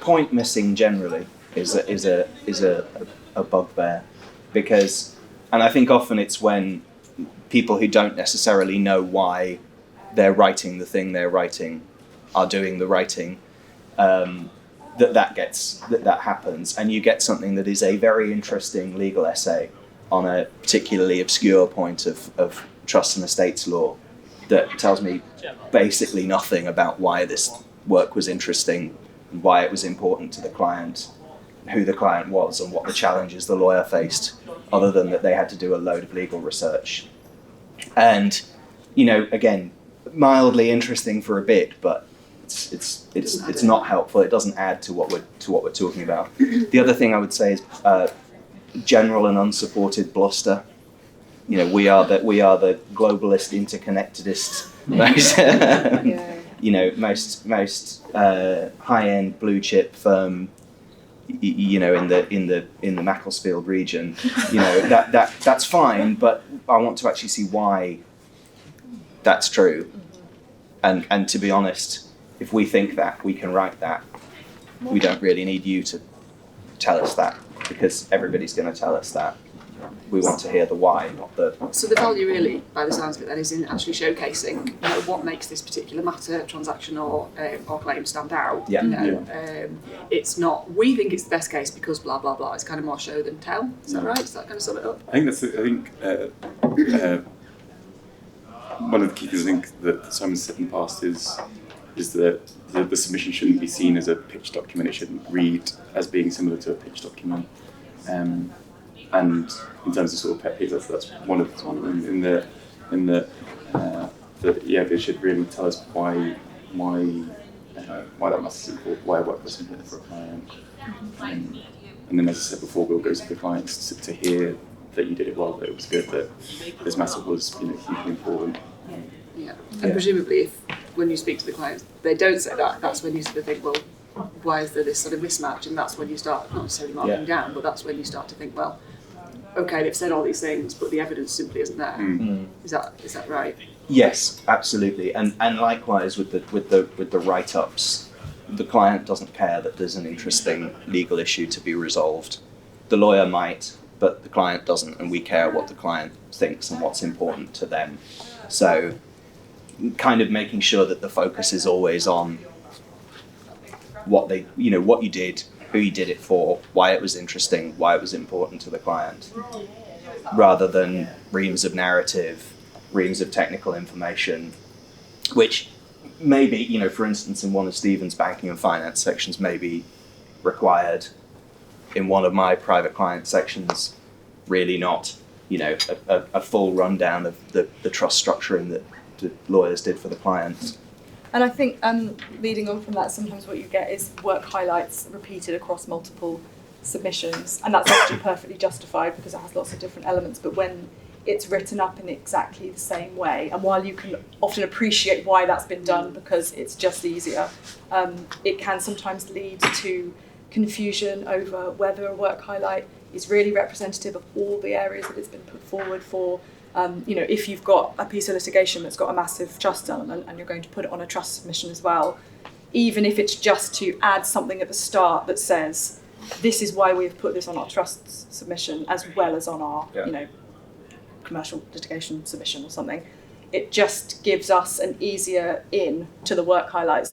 point missing generally is a bugbear, because, and I think often it's when people who don't necessarily know why they're writing the thing they're writing are doing the writing, that happens, and you get something that is a very interesting legal essay on a particularly obscure point of trust and estates law that tells me basically nothing about why this work was interesting, why it was important to the client, who the client was, and what the challenges the lawyer faced, other than that they had to do a load of legal research. And, again, mildly interesting for a bit, but it's not helpful. It doesn't add to what we're talking about. The other thing I would say is general and unsupported bluster. We are the globalist, interconnectedist, most high-end blue chip firm, in the Macclesfield region. That's fine, but I want to actually see why that's true. And to be honest, if we think that we can write that, we don't really need you to tell us that, because everybody's going to tell us that. We want to hear the why, not the... So the value really, by the sounds of it then, is in actually showcasing what makes this particular matter, transaction or claim stand out. Yeah. It's not, we think it's the best case because blah, blah, blah. It's kind of more show than tell. Is that right? Does that kind of sum it up? I think one of the key things I think that Simon's said in the past is that the submission shouldn't be seen as a pitch document. It shouldn't read as being similar to a pitch document. And in terms of sort of pet peeves, that's one of them. They should really tell us why that must is important, why work was important for a client. And then, as I said before, we'll go to the clients to hear that you did it well, that it was good, that this matter was hugely important. Yeah, and presumably, when you speak to the clients, they don't say that. That's when you sort of think, well, why is there this sort of mismatch? And that's when you start not necessarily marking down, but that's when you start to think, well, okay, they've said all these things, but the evidence simply isn't there. Is that right? Yes, absolutely. And likewise with the write-ups, the client doesn't care that there's an interesting legal issue to be resolved. The lawyer might, but the client doesn't, and we care what the client thinks and what's important to them. So kind of making sure that the focus is always on what you did, who you did it for, why it was interesting, why it was important to the client, rather than reams of narrative, reams of technical information, which maybe, for instance, in one of Stephen's banking and finance sections may be required. In one of my private client sections, really not, a full rundown of the trust structuring that the lawyers did for the clients. And I think leading on from that, sometimes what you get is work highlights repeated across multiple submissions, and that's actually perfectly justified because it has lots of different elements, but when it's written up in exactly the same way, and while you can often appreciate why that's been done because it's just easier, it can sometimes lead to confusion over whether a work highlight is really representative of all the areas that it's been put forward for. If you've got a piece of litigation that's got a massive trust element and you're going to put it on a trust submission as well, even if it's just to add something at the start that says, this is why we've put this on our trust submission as well as on our, commercial litigation submission or something, it just gives us an easier in to the work highlights.